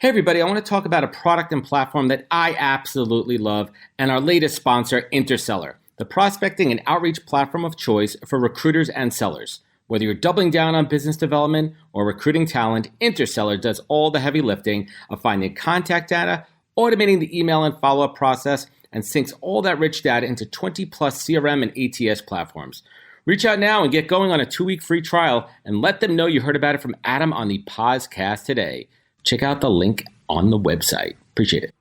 Hey everybody, I want to talk about a product and platform that I absolutely love and our latest sponsor, Interseller, the prospecting and outreach platform of choice for recruiters and sellers. Whether you're doubling down on business development or recruiting talent, Interseller does all the heavy lifting of finding contact data, automating the email and follow-up process, and syncs all that rich data into 20 plus CRM and ATS platforms. Reach out now and get going on a 2-week free trial and let them know you heard about it from Adam on the podcast today. Check out the link on the website. Appreciate it.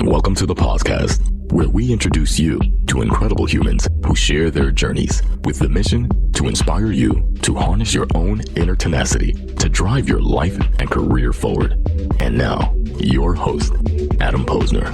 Welcome to the podcast, where we introduce you to incredible humans who share their journeys with the mission to inspire you to harness your own inner tenacity to drive your life and career forward. And now, your host, Adam Posner.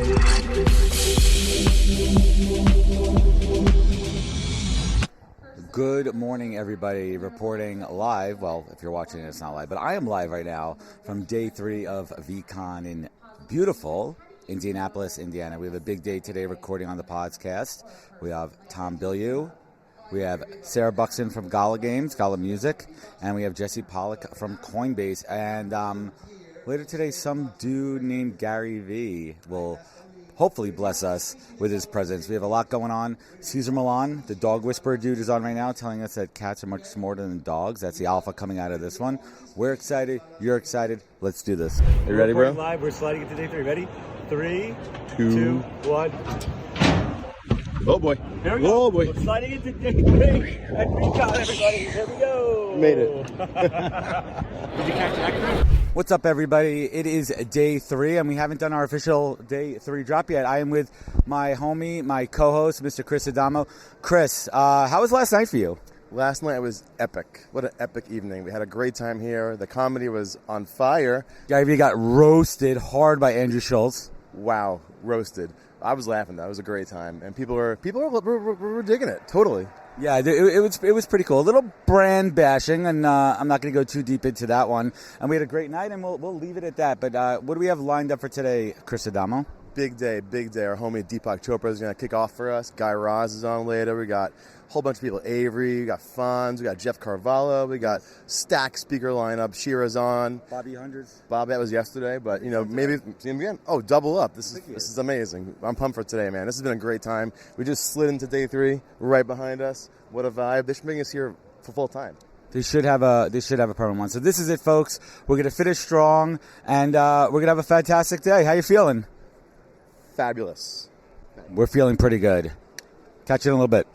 Good morning, everybody. Reporting live. Well, if you're watching it, it's not live, but I am live right now from day 3 of Veecon in beautiful Indianapolis, Indiana. We have a big day today recording on the podcast. We have Tom Bilyeu. We have Sarah Buxton from Gala Games, Gala Music, and we have Jesse Pollock from Coinbase. And later today, some dude named Gary Vee will hopefully bless us with his presence. We have a lot going on. Cesar Millan, the dog whisperer dude, is on right now telling us that cats are much smarter than dogs. That's the alpha coming out of this one. We're excited. You're excited. Let's do this. Are you ready, bro? Live. We're sliding into day 3. Ready? 3, 2, 1. Oh boy. Here we go. Oh boy. We're sliding into day 3 at Veecon, everybody. Here we go. Made it. Did you catch that? What's up, everybody? It is day 3, and we haven't done our official day 3 drop yet. I am with my homie, my co-host, Mr. Chris Adamo. Chris, how was last night for you? Last night was epic. What an epic evening. We had a great time here. The comedy was on fire. Gary Vee got roasted hard by Andrew Schultz. Wow, roasted. I was laughing. That was a great time, and people were digging it. Totally. Yeah, it was pretty cool. A little brand bashing, and I'm not going to go too deep into that one. And we had a great night, and we'll leave it at that. But what do we have lined up for today, Chris Adamo? Big day. Our homie Deepak Chopra is going to kick off for us. Guy Raz is on later. We got a whole bunch of people. Avery, we got Fonz, we got Jeff Carvalho, we got stacked speaker lineup. Shira's on. Bobby Hundreds. Bob, that was yesterday, but maybe see him again. Oh, double up. This is amazing. I'm pumped for today, man. This has been a great time. We just slid into day 3, right behind us. What a vibe. They should bring us here for full time. They should have a permanent one. So this is it, folks. We're gonna finish strong, and we're gonna have a fantastic day. How you feeling? Fabulous. We're feeling pretty good. Catch you in a little bit.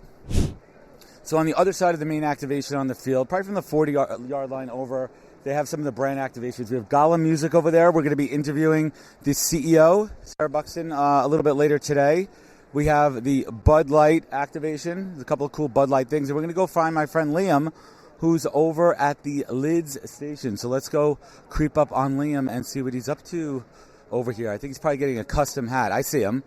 So on the other side of the main activation on the field, probably from the 40-yard line over, they have some of the brand activations. We have Gala Music over there. We're going to be interviewing the CEO, Sarah Buxton, a little bit later today. We have the Bud Light activation. There's a couple of cool Bud Light things. And we're going to go find my friend Liam, who's over at the Lids station. So let's go creep up on Liam and see what he's up to over here. I think he's probably getting a custom hat. I see him.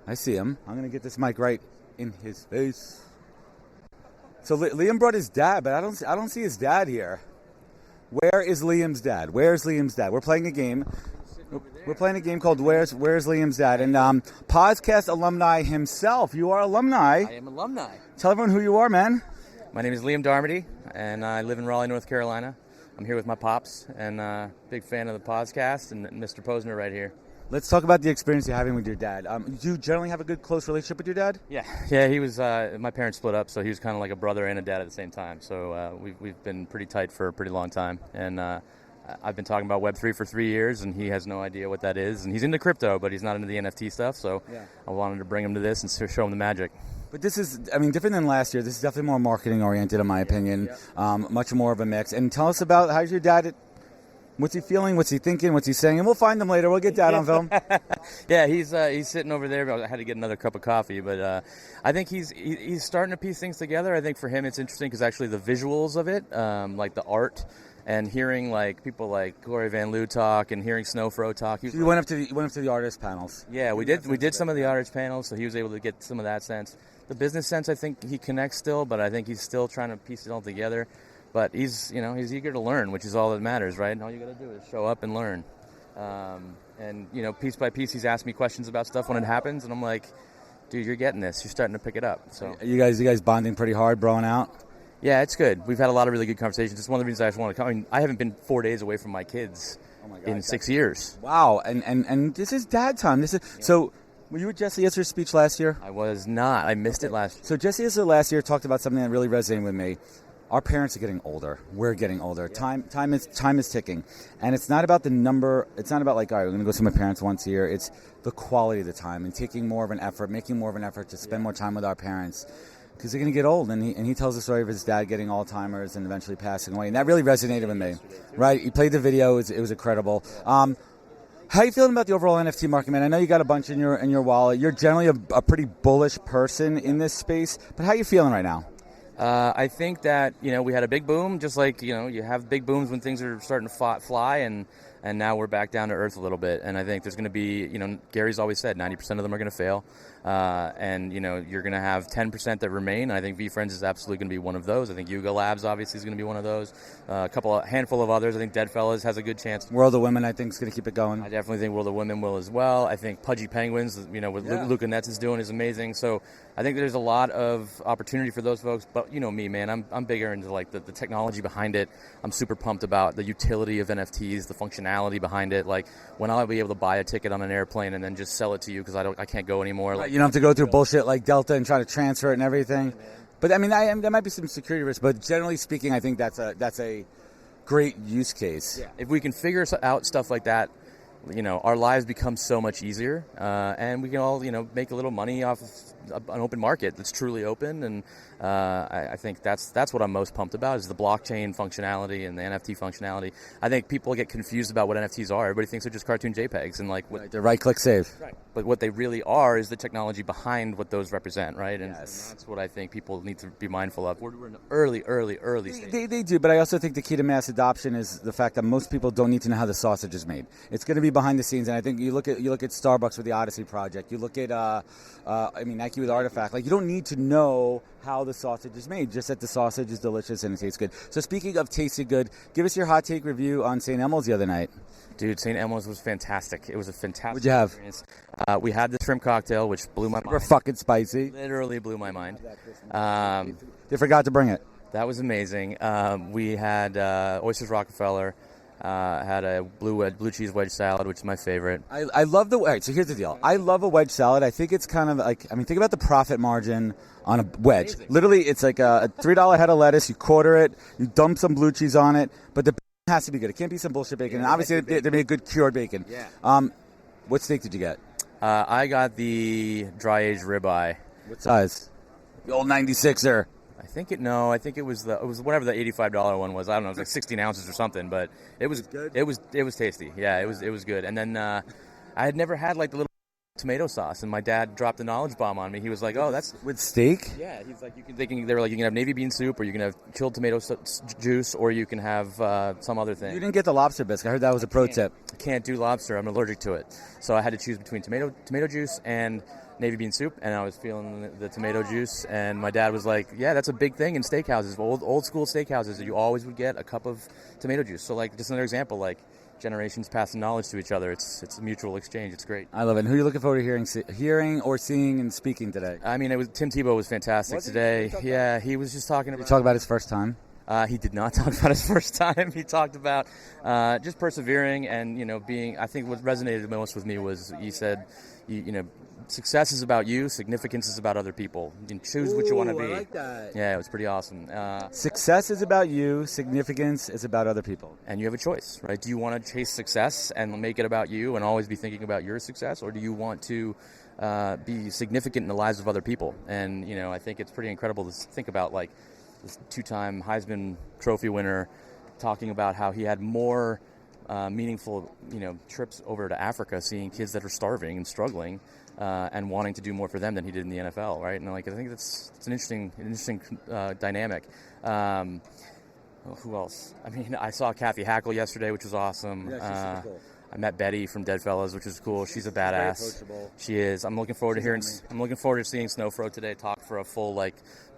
I'm going to get this mic right in his face. So Liam brought his dad, but I don't see his dad here. Where is Liam's dad? Where's Liam's dad? We're playing a game. We're playing a game called Where's Liam's Dad? And podcast alumni himself. You are alumni. I am alumni. Tell everyone who you are, man. My name is Liam Darmody, and I live in Raleigh, North Carolina. I'm here with my pops, and big fan of the podcast, and Mr. Posner right here. Let's talk about the experience you're having with your dad. Do you generally have a good, close relationship with your dad? Yeah. He was. My parents split up, so he was kind of like a brother and a dad at the same time. So we've been pretty tight for a pretty long time, and I've been talking about Web3 for 3 years, and he has no idea what that is. And he's into crypto, but he's not into the NFT stuff. So yeah. I wanted to bring him to this and show him the magic. But this is, different than last year. This is definitely more marketing oriented, in my opinion. Yeah. Much more of a mix. And tell us about how's your dad. What's he feeling? What's he thinking? What's he saying? And we'll find him later. We'll get Dad on film. Yeah, he's sitting over there. I had to get another cup of coffee, but I think he's starting to piece things together. I think for him it's interesting because actually the visuals of it, like the art, and hearing like people like Gloria Van Loo talk and hearing Snowfro talk. You went up to the artist panels. Yeah, we did some of the artist panels, so he was able to get some of that sense. The business sense, I think he connects still, but I think he's still trying to piece it all together. But he's eager to learn, which is all that matters, right? And all you got to do is show up and learn. And piece by piece, he's asked me questions about stuff when it happens, and I'm like, dude, you're getting this. You're starting to pick it up. So you guys bonding pretty hard, broing out. Yeah, it's good. We've had a lot of really good conversations. It's one of the reasons I just want to come. I mean, I haven't been 4 days away from my kids in 6 years. Wow, and this is dad time. So. Were you at Jesse Itzler's speech last year? I was not. I missed it last year. So Jesse Itzler last year talked about something that really resonated with me. Our parents are getting older. We're getting older. Yeah. Time is ticking, and it's not about the number. It's not about like, all right, we're going to go see my parents once a year. It's the quality of the time and taking more of an effort, making more of an effort to spend more time with our parents, because they're going to get old. And he tells the story of his dad getting Alzheimer's and eventually passing away, and that really resonated with me. Right? He played the video. It was incredible. How are you feeling about the overall NFT market, man? I know you got a bunch in your wallet. You're generally a pretty bullish person in this space, but how are you feeling right now? I think that, we had a big boom, just like, you have big booms when things are starting to fly, and now we're back down to earth a little bit. And I think there's going to be, Gary's always said 90% of them are going to fail. And, you're going to have 10% that remain. And I think VFriends is absolutely going to be one of those. I think Yuga Labs obviously is going to be one of those. A handful of others. I think Deadfellas has a good chance. World of Women, I think, is going to keep it going. I definitely think World of Women will as well. I think Pudgy Penguins, what Luca Netz is doing is amazing. So I think there's a lot of opportunity for those folks. But me, man, I'm bigger into like the technology behind it. I'm super pumped about the utility of NFTs, the functionality behind it. Like when I'll be able to buy a ticket on an airplane and then just sell it to you because I can't go anymore. Like, you don't have to go through bullshit like Delta and try to transfer it and everything. But I mean, there might be some security risks. But generally speaking, I think that's a great use case. Yeah. If we can figure out stuff like that, our lives become so much easier, and we can all, make a little money off of an open market that's truly open. And I think that's what I'm most pumped about is the blockchain functionality and the NFT functionality. I think people get confused about what NFTs are. Everybody thinks they're just cartoon JPEGs and like the right-click save. Right. But what they really are is the technology behind what those represent, right? And, yes. And that's what I think people need to be mindful of. We're in early stage. They do, but I also think the key to mass adoption is the fact that most people don't need to know how the sausage is made. It's going to be behind the scenes, and I think you look at Starbucks with the Odyssey project. You look at Nike with Artifact. Like, you don't need to know how the sausage is made, just that the sausage is delicious and it tastes good. So speaking of tasting good, give us your hot take review on St. Elmo's the other night. Dude, St. Elmo's was fantastic. It was a fantastic What'd you have? Experience. We had the shrimp cocktail, which blew my mind. We're fucking spicy. Literally blew my mind. They forgot to bring it. That was amazing. We had Oysters Rockefeller. Had a blue cheese wedge salad, which is my favorite. I love all right, so here's the deal. I love a wedge salad. I think it's kind of like, think about the profit margin on a wedge. Amazing. Literally, it's like a $3 head of lettuce. You quarter it. You dump some blue cheese on it. But the bacon has to be good. It can't be some bullshit bacon. And obviously, they made good cured bacon. Yeah. What steak did you get? I got the dry-aged ribeye. What size? The old 96er. I think it was whatever the $85 one was. I don't know, it was like 16 ounces or something, but it was good. It was tasty. Yeah, it was good. And then I had never had like the little tomato sauce, and my dad dropped the knowledge bomb on me. He was like, "Oh, that's with steak." Yeah, he's like, they were like, you can have navy bean soup, or you can have chilled tomato juice, or you can have some other thing. You didn't get the lobster bisque. I heard that was a pro tip. I can't do lobster. I'm allergic to it, so I had to choose between tomato juice and navy bean soup, and I was feeling the tomato juice, and my dad was like, yeah, that's a big thing in steakhouses, old school steakhouses, that you always would get a cup of tomato juice. So like, just another example, like generations passing knowledge to each other. It's a mutual exchange. It's great. I love it. And who are you looking forward to hearing or seeing and speaking today? I mean, Tim Tebow was fantastic today. Yeah, he was just talking about... Did he talk about his first time? He did not talk about his first time. He talked about just persevering and, being... I think what resonated most with me was he said, success is about you. Significance is about other people. You can choose what you want to be. I like that. Yeah, it was pretty awesome. Success is about you. Significance is about other people. And you have a choice, right? Do you want to chase success and make it about you and always be thinking about your success, or do you want to be significant in the lives of other people? And I think it's pretty incredible to think about, like, this two-time Heisman Trophy winner talking about how he had more meaningful, trips over to Africa, seeing kids that are starving and struggling. And wanting to do more for them than he did in the NFL, right? And I think it's an interesting dynamic. Who else? I mean, I saw Kathy Hackle yesterday, which was awesome. Yeah, she's cool. I met Betty from Deadfellas, which is cool. She's a badass. She is. I'm looking forward to seeing Snowfro today talk for a full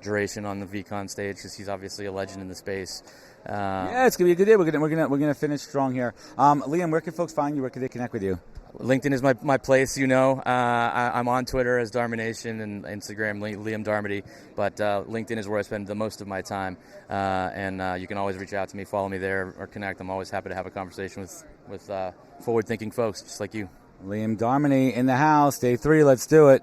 duration on the Veecon stage, because he's obviously a legend in the space. Yeah, it's gonna be a good day. We're gonna finish strong here. Liam, where can folks find you? Where can they connect with you? LinkedIn is my place, I'm on Twitter as Darmination and Instagram, Liam Darmody, but LinkedIn is where I spend the most of my time. And you can always reach out to me, follow me there, or connect. I'm always happy to have a conversation with forward-thinking folks just like you. Liam Darmody in the house, day 3. Let's do it.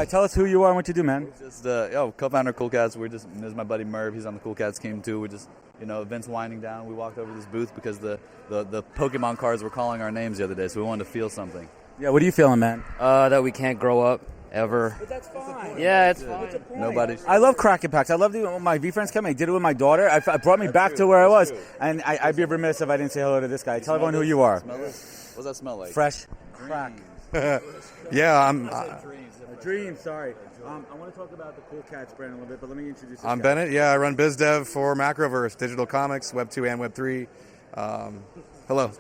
Tell us who you are and what you do, man. Just co-founder of Cool Cats. There's my buddy Merv. He's on the Cool Cats team too. We just events winding down. We walked over to this booth because the Pokemon cards were calling our names the other day, so we wanted to feel something. Yeah, what are you feeling, man? That we can't grow up ever. But that's fine. Yeah, it's fine. Nobody. I love cracking packs. I love doing it when my V friends come. I did it with my daughter. It brought me back to where I was, and I'd be remiss if I didn't say hello to this guy. Tell everyone who you are. What's that smell like? Fresh crack. Yeah, I'm. Dream, sorry. I want to talk about the Cool Cats brand a little bit, but let me introduce this I'm guy. Bennett. Yeah, I run BizDev for Macroverse, digital comics, Web 2 and Web 3. Hello.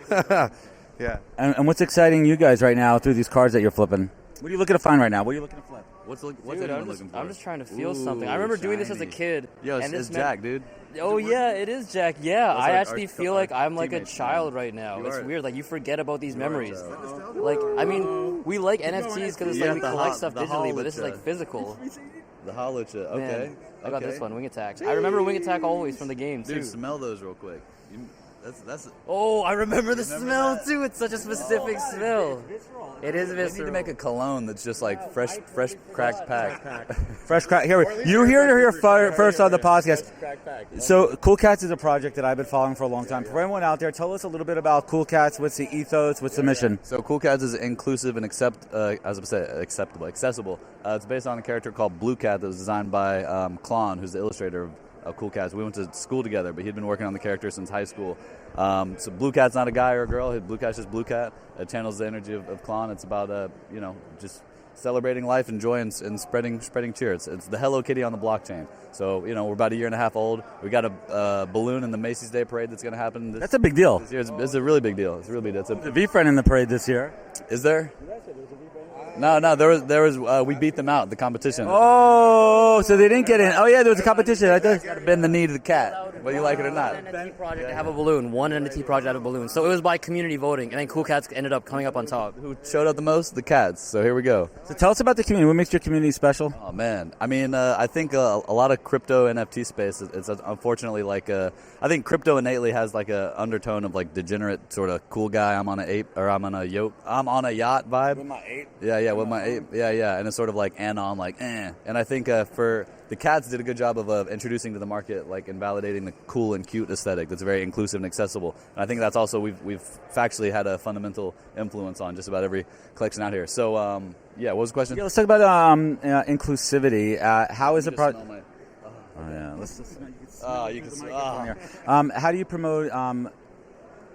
Yeah. And what's exciting you guys right now through these cards that you're flipping? What are you looking to find right now? What are you looking to flip? What's Dude, anyone looking for? I'm just trying to feel something. I remember doing this as a kid. Yo, it's Jack, dude. Oh yeah, it is Jack. Yeah, I actually feel like I'm like a teammates, child man. right now. You It's are. weird. Like you forget about these memories. Like I mean, we like NFTs because it's like we collect stuff digitally, but this is like physical. The hollow chip. Okay. Man, I got Okay. this one, Wing Attack. I remember Wing Attack always from the game too. Dude, smell those real quick. That's. Oh, I remember the remember smell that? too. It's such a specific smell. It is We need to visceral. make a cologne that's just like fresh cracked pack. Fresh crack. Here, you hear it here first on the podcast. So, Cool Cats is a project that I've been following for a long time. For everyone out there, tell us a little bit about Cool Cats. What's the ethos? What's the mission? So Cool Cats is inclusive and accessible. It's based on a character called Blue Cat that was designed by Klon, who's the illustrator of Cool Cats. We went to school together, but he'd been working on the character since high school. So Blue Cat's not a guy or a girl. Blue Cat's just Blue Cat. It channels the energy of Klon. It's about just celebrating life and joy and spreading cheer. It's the Hello Kitty on the blockchain. So we're about a year and a half old. We got a balloon in the Macy's Day Parade that's going to happen. That's a big deal. This year. It's a really big deal. It's a really big deal. The V friend in the parade this year. Is there? No. There was. We beat them out the competition. Oh, so they didn't get in. Oh yeah, there was a competition. I thought. Gotta bend the knee to the cat, whether you like it or not. One NFT project to have a balloon. One NFT project to have a balloon. So it was by community voting, and then Cool Cats ended up coming up on top. Who showed up the most? The cats. So here we go. So tell us about the community. What makes your community special? Oh man, I mean, I think a lot of crypto NFT space. It's unfortunately like I think crypto innately has like a undertone of like degenerate sort of cool guy. I'm on a yacht vibe. With my ape. Yeah, with my ape. Yeah, and it's sort of like anon, like eh. And I think for the cats did a good job of introducing to the market, like invalidating the cool and cute aesthetic that's very inclusive and accessible. And I think that's also we've factually had a fundamental influence on just about every collection out here. So what was the question? Yeah, let's talk about inclusivity. How is the project? Oh yeah, let's just. You can see. How do you promote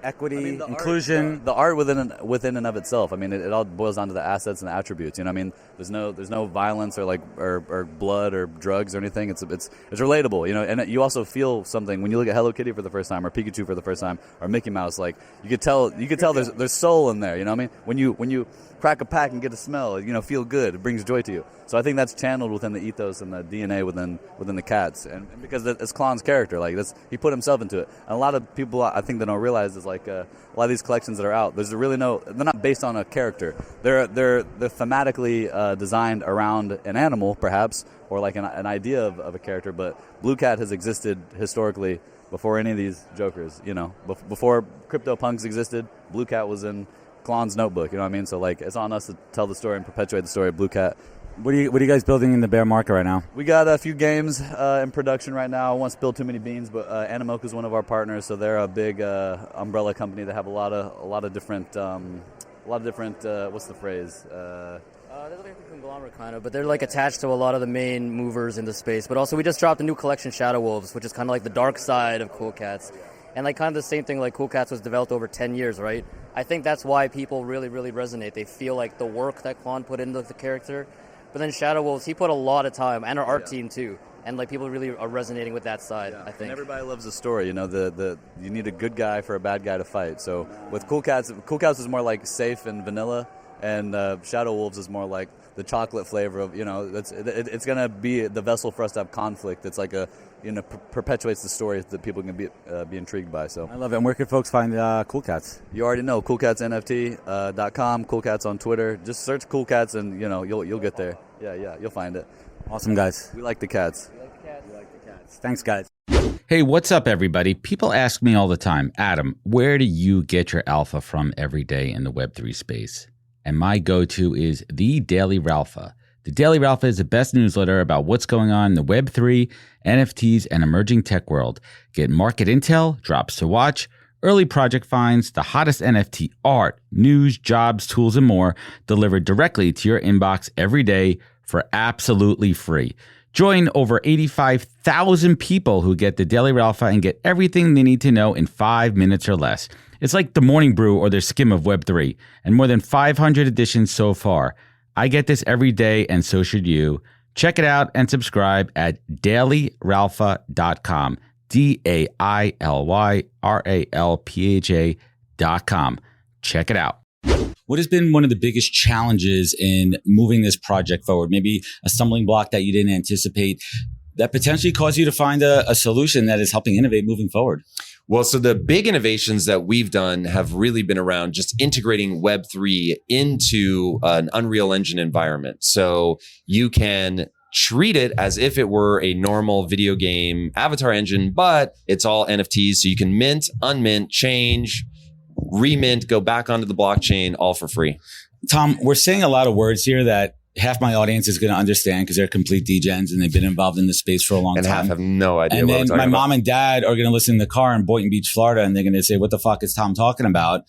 equity, inclusion? The art within and of itself. I mean, it all boils down to the assets and the attributes. You know, what I mean, there's no violence or blood or drugs or anything. It's relatable. You know, and you also feel something when you look at Hello Kitty for the first time or Pikachu for the first time or Mickey Mouse. Like you could tell there's soul in there. You know what I mean? When you crack a pack and get a smell, feel good. It brings joy to you. So I think that's channeled within the ethos and the DNA within the cats, and because it's Klon's character, like he put himself into it. And a lot of people I think that don't realize is like a lot of these collections that are out. They're not based on a character. They're thematically designed around an animal, perhaps, or like an idea of a character. But Blue Cat has existed historically before any of these jokers. Before CryptoPunks existed, Blue Cat was in Klon's notebook. You know what I mean? So like it's on us to tell the story and perpetuate the story of Blue Cat. What are you guys building in the bear market right now? We got a few games in production right now. I won't spill too many beans, but Animoca is one of our partners, so they're a big umbrella company that have a lot of different what's the phrase? They're like a conglomerate kind of, but they're like attached to a lot of the main movers in the space. But also we just dropped a new collection, Shadow Wolves, which is kind of like the dark side of Cool Cats. And like kind of the same thing, like Cool Cats was developed over 10 years, right? I think that's why people really, really resonate. They feel like the work that Klon put into the character. But then Shadow Wolves, he put a lot of time, and our art team too. And like people really are resonating with that side, I think. And everybody loves the story, you need a good guy for a bad guy to fight. So with Cool Cats is more like safe and vanilla. and Shadow Wolves is more like the chocolate flavor of, it's going to be the vessel for us to have conflict. It's like perpetuates the story that people can be intrigued by. So I love it. And where can folks find Cool Cats? You already know, coolcatsnft.com, Cool Cats on Twitter. Just search Cool Cats and, you'll get there. Yeah, you'll find it. Awesome, guys. We like the cats. Thanks, guys. Hey, what's up, everybody? People ask me all the time, Adam, where do you get your alpha from every day in the Web3 space? And my go-to is The Daily Ralpha. The Daily Ralpha is the best newsletter about what's going on in the Web3, NFTs, and emerging tech world. Get market intel, drops to watch, early project finds, the hottest NFT art, news, jobs, tools, and more delivered directly to your inbox every day for absolutely free. Join over 85,000 people who get the Daily Ralpha and get everything they need to know in 5 minutes or less. It's like the morning brew or their skim of Web3, and more than 500 editions so far. I get this every day, and so should you. Check it out and subscribe at dailyralpha.com. DAILYRALPHA.com. Check it out. What has been one of the biggest challenges in moving this project forward? Maybe a stumbling block that you didn't anticipate that potentially caused you to find a solution that is helping innovate moving forward? Well, so the big innovations that we've done have really been around just integrating Web3 into an Unreal Engine environment. So you can treat it as if it were a normal video game avatar engine, but it's all NFTs. So you can mint, unmint, change, remint, go back onto the blockchain, all for free. Tom, we're saying a lot of words here that half my audience is going to understand because they're complete degens and they've been involved in the space for a long time. And half have no idea and what we're then talking my about. mom and dad are going to listen in the car in Boynton Beach, Florida, and they're going to say, what the fuck is Tom talking about?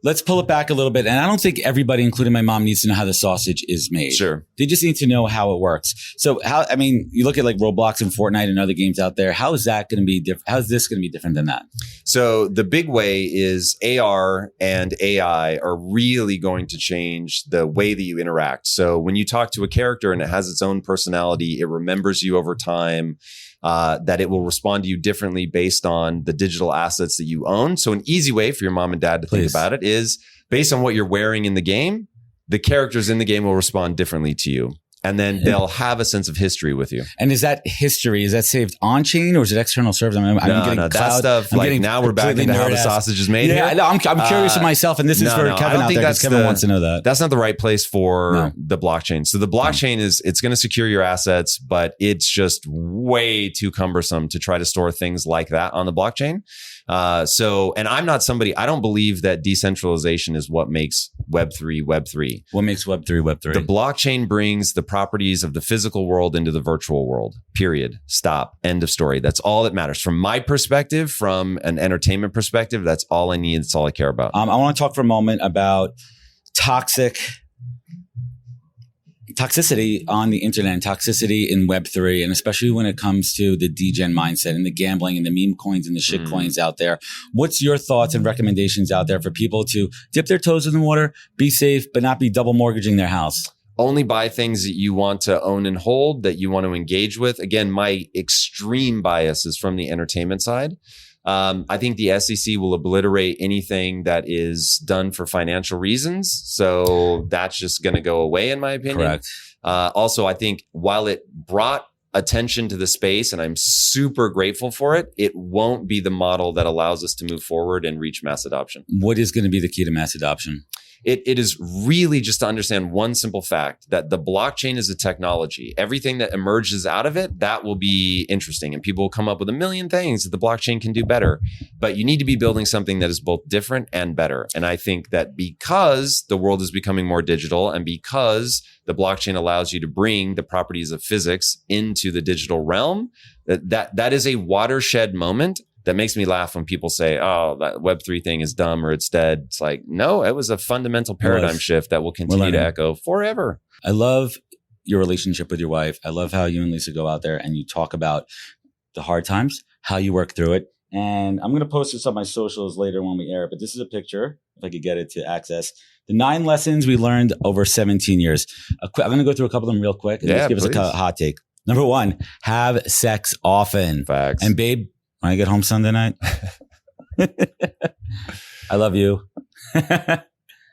Let's pull it back a little bit. And I don't think everybody, including my mom, needs to know how the sausage is made. Sure. They just need to know how it works. So you look at like Roblox and Fortnite and other games out there. How is that going to be different? How is this going to be different than that? So the big way is AR and AI are really going to change the way that you interact. So when you talk to a character and it has its own personality, it remembers you over time, that it will respond to you differently based on the digital assets that you own. So an easy way for your mom and dad to think about it is based on what you're wearing in the game, the characters in the game will respond differently to you. And then they'll have a sense of history with you. And is that history? Is that saved on chain or is it external servers? No, that stuff. Like now we're back into how the sausage is made. Yeah, I'm curious of myself, and this is for Kevin out there because Kevin wants to know that. That's not the right place for the blockchain. So the blockchain it's going to secure your assets, but it's just way too cumbersome to try to store things like that on the blockchain. And I'm not somebody, I don't believe that decentralization is what makes Web3 Web3. What makes Web3 Web3? The blockchain brings the properties of the physical world into the virtual world. Period. Stop. End of story. That's all that matters. From my perspective, from an entertainment perspective, that's all I need. That's all I care about. I want to talk for a moment about toxicity on the internet and toxicity in Web3, and especially when it comes to the degen mindset and the gambling and the meme coins and the shit coins out there. What's your thoughts and recommendations out there for people to dip their toes in the water, be safe, but not be double mortgaging their house? Only buy things that you want to own and hold, that you want to engage with. Again, my extreme bias is from the entertainment side. I think the SEC will obliterate anything that is done for financial reasons. So that's just going to go away, in my opinion. Correct. Also, I think while it brought attention to the space, and I'm super grateful for it, it won't be the model that allows us to move forward and reach mass adoption. What is going to be the key to mass adoption? It is really just to understand one simple fact, that the blockchain is a technology. Everything that emerges out of it, that will be interesting. And people will come up with a million things that the blockchain can do better. But you need to be building something that is both different and better. And I think that because the world is becoming more digital and because the blockchain allows you to bring the properties of physics into the digital realm, that is a watershed moment. That makes me laugh when people say, oh, that Web3 thing is dumb or it's dead. It's like, no, it was a fundamental paradigm shift that will continue to echo forever. I love your relationship with your wife. I love how you and Lisa go out there and you talk about the hard times, how you work through it. And I'm going to post this on my socials later when we air it. But this is a picture, if I could get it to access. The 9 lessons we learned over 17 years. I'm going to go through a couple of them real quick and just give us a hot take. Number 1, have sex often. Facts. And babe, when I get home Sunday night, I love you.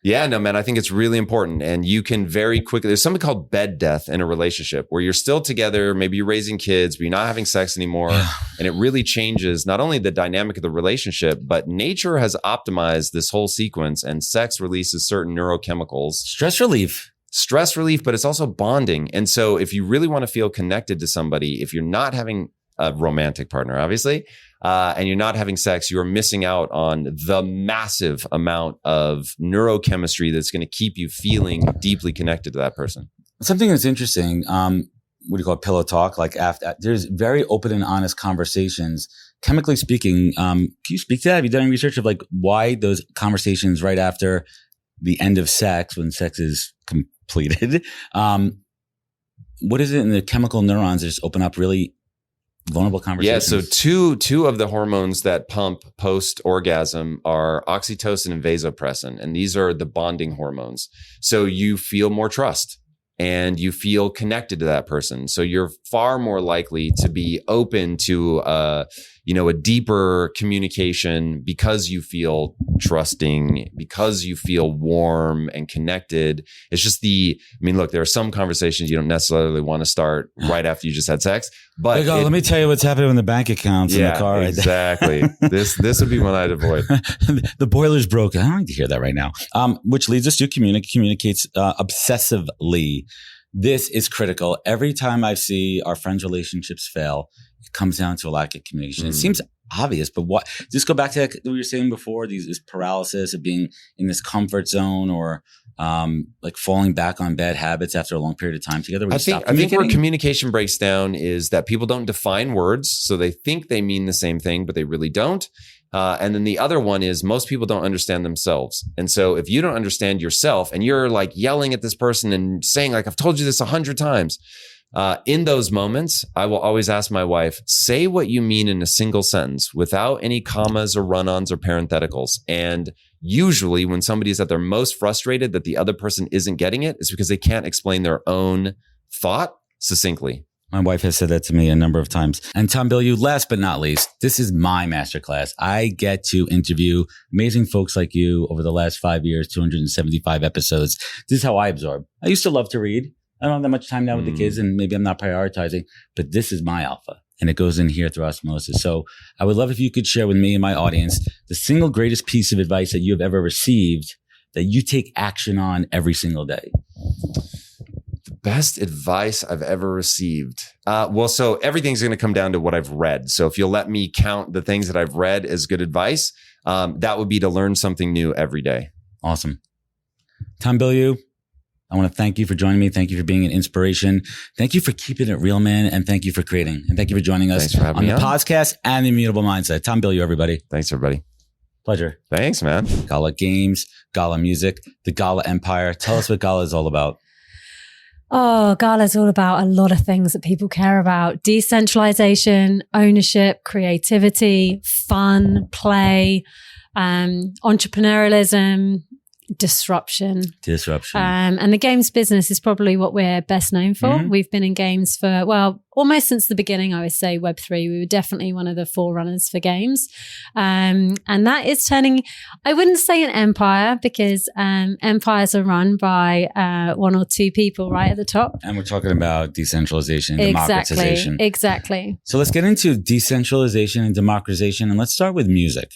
Yeah, no, man, I think it's really important. And you can very quickly, there's something called bed death in a relationship where you're still together, maybe you're raising kids, but you're not having sex anymore. And it really changes not only the dynamic of the relationship, but nature has optimized this whole sequence, and sex releases certain neurochemicals. Stress relief, but it's also bonding. And so if you really want to feel connected to somebody, if you're not having a romantic partner, obviously, and you're not having sex, you're missing out on the massive amount of neurochemistry that's going to keep you feeling deeply connected to that person. Something that's interesting, what do you call it, pillow talk? Like after, there's very open and honest conversations. Chemically speaking, can you speak to that? Have you done any research of like why those conversations right after the end of sex, when sex is completed, what is it in the chemical neurons that just open up really vulnerable conversations? Yeah, so two of the hormones that pump post-orgasm are oxytocin and vasopressin, and these are the bonding hormones. So you feel more trust and you feel connected to that person. So you're far more likely to be open to a deeper communication because you feel trusting, because you feel warm and connected. It's just look, there are some conversations you don't necessarily want to start right after you just had sex. But let me tell you what's happening in the bank accounts in the car. Right exactly. This would be one I'd avoid. The boiler's broken. I don't need to hear that right now. Which leads us to communicates obsessively. This is critical. Every time I see our friends' relationships fail, it comes down to a lack of communication. It seems obvious, but what? Just go back to what you were saying before. This paralysis of being in this comfort zone, or like falling back on bad habits after a long period of time together. I think where communication breaks down is that people don't define words, so they think they mean the same thing, but they really don't. And then the other one is most people don't understand themselves. And so if you don't understand yourself and you're like yelling at this person and saying like, I've told you this 100 times, in those moments, I will always ask my wife, say what you mean in a single sentence without any commas or run-ons or parentheticals. And usually when somebody is at their most frustrated that the other person isn't getting it, it's because they can't explain their own thought succinctly. My wife has said that to me a number of times. And Tom Bilyeu, last but not least, this is my masterclass. I get to interview amazing folks like you over the last 5 years, 275 episodes. This is how I absorb. I used to love to read. I don't have that much time now with the kids, and maybe I'm not prioritizing, but this is my alpha, and it goes in here through osmosis. So I would love if you could share with me and my audience the single greatest piece of advice that you have ever received that you take action on every single day. Best advice I've ever received. So everything's going to come down to what I've read. So if you'll let me count the things that I've read as good advice, that would be to learn something new every day. Awesome. Tom Bilyeu, I want to thank you for joining me. Thank you for being an inspiration. Thank you for keeping it real, man. And thank you for creating. And thank you for joining us on the podcast and the Immutable Mindset. Tom Bilyeu, everybody. Thanks, everybody. Pleasure. Thanks, man. Gala Games, Gala Music, the Gala Empire. Tell us what Gala is all about. Oh, Gala is all about a lot of things that people care about. Decentralization, ownership, creativity, fun, play, entrepreneurialism, disruption. And the games business is probably what we're best known for. Mm-hmm. We've been in games for, almost since the beginning, I would say Web3. We were definitely one of the forerunners for games. And that is turning, I wouldn't say an empire, because empires are run by one or two people right at the top. And we're talking about decentralization, democratization. Exactly. So let's get into decentralization and democratization. And let's start with music.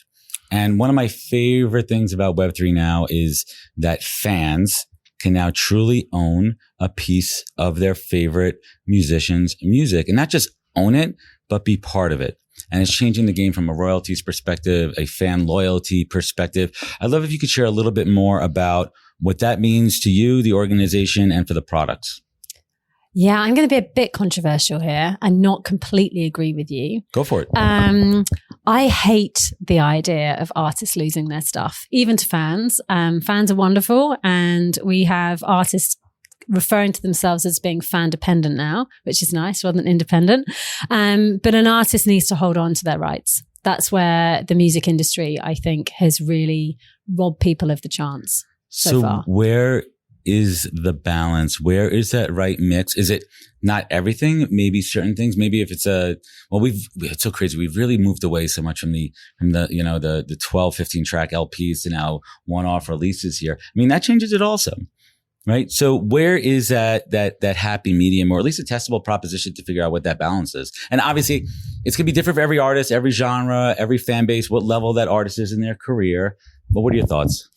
And one of my favorite things about Web3 now is that fans can now truly own a piece of their favorite musician's music, and not just own it, but be part of it. And it's changing the game from a royalties perspective, a fan loyalty perspective. I'd love if you could share a little bit more about what that means to you, the organization, and for the products. Yeah, I'm going to be a bit controversial here and not completely agree with you. Go for it. I hate the idea of artists losing their stuff, even to fans. Fans are wonderful, and we have artists referring to themselves as being fan dependent now, which is nice rather than independent. But an artist needs to hold on to their rights. That's where the music industry, I think, has really robbed people of the chance so far. Where is the balance? Where is that right mix? Is it not everything? Maybe certain things. Maybe if it's it's so crazy. We've really moved away so much from the 12, 15 track LPs to now one-off releases here. I mean, that changes it also. Right. So where is that happy medium, or at least a testable proposition to figure out what that balance is? And obviously it's going to be different for every artist, every genre, every fan base, what level that artist is in their career. But what are your thoughts?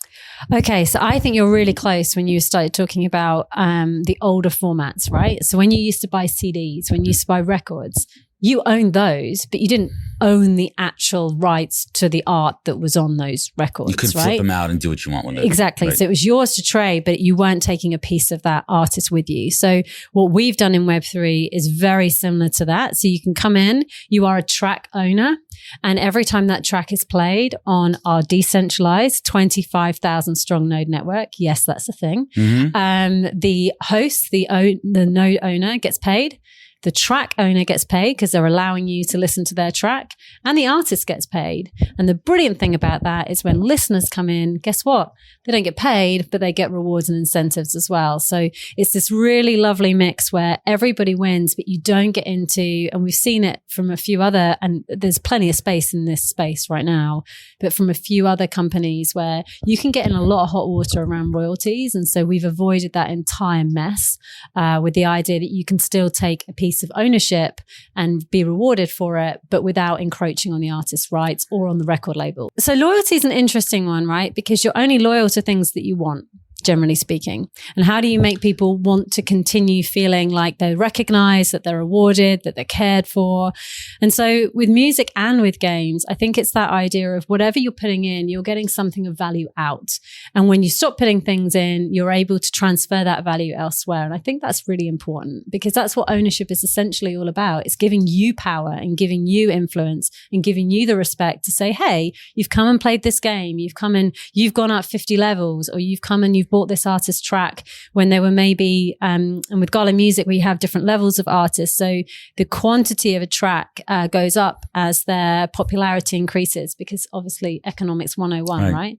Okay, so I think you're really close when you started talking about the older formats, right? So when you used to buy CDs, when you used to buy records, you owned those, but you didn't own the actual rights to the art that was on those records. You could flip them out and do what you want with it. Exactly. Right. So it was yours to trade, but you weren't taking a piece of that artist with you. So what we've done in Web3 is very similar to that. So you can come in, you are a track owner, and every time that track is played on our decentralized 25,000 strong node network, yes, that's a thing. The host, the node owner gets paid. The track owner gets paid because they're allowing you to listen to their track, and the artist gets paid. And the brilliant thing about that is when listeners come in, guess what? They don't get paid, but they get rewards and incentives as well. So it's this really lovely mix where everybody wins, but you don't get into, and we've seen it from a few other, and there's plenty of space in this space right now, but from a few other companies where you can get in a lot of hot water around royalties. And so we've avoided that entire mess with the idea that you can still take a piece of ownership and be rewarded for it, but without encroaching on the artist's rights or on the record label. So loyalty is an interesting one, right? Because you're only loyal to things that you want, generally speaking. And how do you make people want to continue feeling like they're recognized, that they're rewarded, that they're cared for? And so with music and with games, I think it's that idea of whatever you're putting in, you're getting something of value out. And when you stop putting things in, you're able to transfer that value elsewhere. And I think that's really important, because that's what ownership is essentially all about. It's giving you power and giving you influence and giving you the respect to say, hey, you've come and played this game. You've come and you've gone up 50 levels, or you've come and you've bought this artist track when they were maybe, and with Gala Music, we have different levels of artists. So the quantity of a track goes up as their popularity increases, because obviously economics 101, right?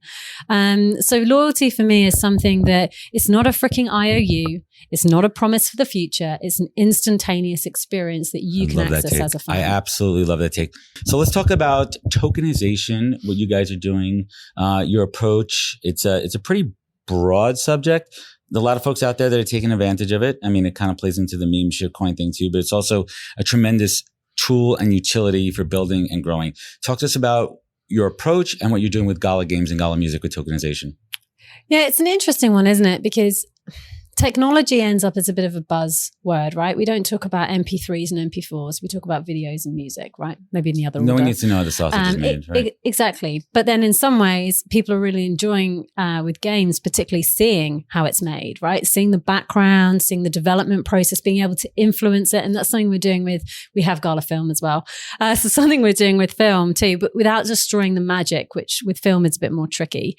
So loyalty for me is something that it's not a freaking IOU. It's not a promise for the future. It's an instantaneous experience that you can access as a fan. I absolutely love that take. So let's talk about tokenization, what you guys are doing, your approach. It's a pretty broad subject. A lot of folks out there that are taking advantage of it. I mean, it kind of plays into the meme shitcoin thing too, but it's also a tremendous tool and utility for building and growing. Talk to us about your approach and what you're doing with Gala Games and Gala Music with tokenization. Yeah, it's an interesting one, isn't it? Because technology ends up as a bit of a buzzword, right? We don't talk about MP3s and MP4s. We talk about videos and music, right? Maybe in the other order. No one needs to know how the sausage is made, right? Exactly. But then in some ways, people are really enjoying with games, particularly seeing how it's made, right? Seeing the background, seeing the development process, being able to influence it. And that's something we're doing we have Gala Film as well. So something we're doing with film too, but without destroying the magic, which with film is a bit more tricky.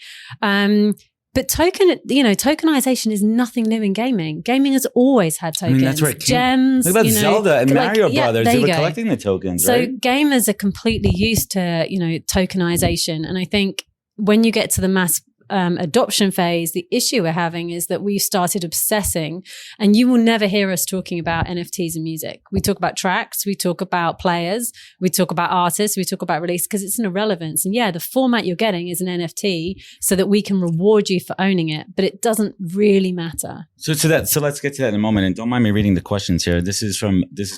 But tokenization is nothing new in gaming. Gaming has always had tokens. I mean, that's right. Gems. Look about Zelda and Mario Brothers. They were collecting the tokens, right? So gamers are completely used to, tokenization. And I think when you get to the mass adoption phase, the issue we're having is that we've started obsessing, and you will never hear us talking about NFTs and music. We talk about tracks, we talk about players, we talk about artists, we talk about release, because it's an irrelevance. And yeah, the format you're getting is an NFT so that we can reward you for owning it, but it doesn't really matter. So let's get to that in a moment. And don't mind me reading the questions here. This is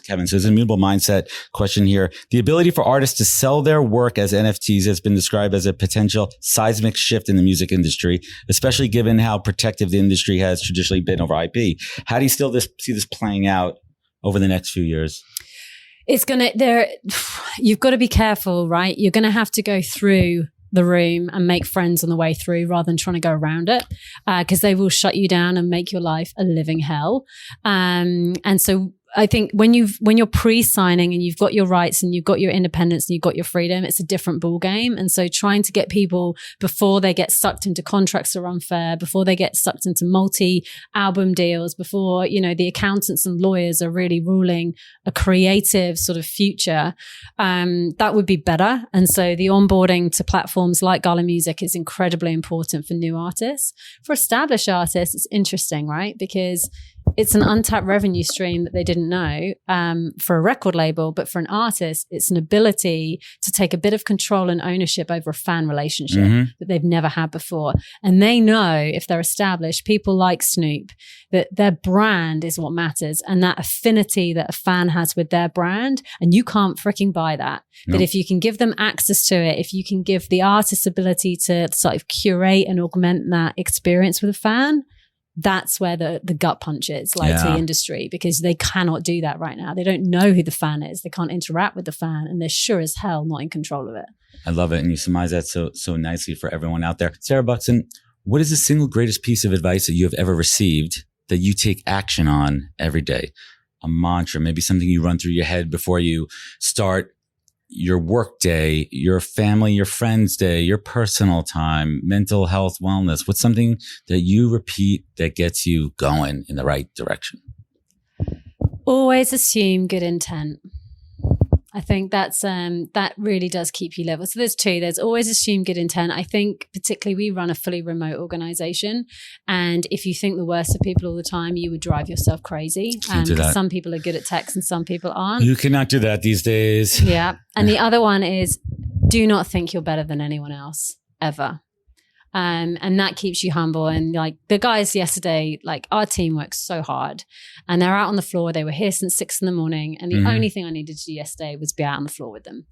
Kevin. So it's an Immutable Mindset question here. The ability for artists to sell their work as NFTs has been described as a potential seismic shift in the music industry, especially given how protective the industry has traditionally been over IP. How do you still see this playing out over the next few years? You've got to be careful, right? You're going to have to go through the room and make friends on the way through rather than trying to go around it, because they will shut you down and make your life a living hell. And so I think when you're pre-signing and you've got your rights and you've got your independence and you've got your freedom, it's a different ball game. And so trying to get people before they get sucked into contracts that are unfair, before they get sucked into multi-album deals, before, the accountants and lawyers are really ruling a creative sort of future, that would be better. And so the onboarding to platforms like Gala Music is incredibly important for new artists. For established artists, it's interesting, right? Because it's an untapped revenue stream that they didn't know for a record label, but for an artist, it's an ability to take a bit of control and ownership over a fan relationship that they've never had before. And they know, if they're established, people like Snoop, that their brand is what matters, and that affinity that a fan has with their brand, and you can't freaking buy that. But if you can give them access to it, if you can give the artist ability to sort of curate and augment that experience with a fan, that's where the gut punch is, to the industry, because they cannot do that right now. They don't know who the fan is. They can't interact with the fan, and they're sure as hell not in control of it. I love it. And you surmise that so nicely for everyone out there. Sarah Buxton, what is the single greatest piece of advice that you have ever received that you take action on every day? A mantra, maybe something you run through your head before you start your work day, your family, your friends' day, your personal time, mental health, wellness. What's something that you repeat that gets you going in the right direction? Always assume good intent. I think that's that really does keep you level. So there's two. There's always assume good intent. I think particularly we run a fully remote organization, and if you think the worst of people all the time, you would drive yourself crazy. Because some people are good at text and some people aren't. You cannot do that these days. Yeah. And the other one is, do not think you're better than anyone else ever. And that keeps you humble. And like the guys yesterday, like our team works so hard, and they're out on the floor. They were here since 6 a.m. And the only thing I needed to do yesterday was be out on the floor with them,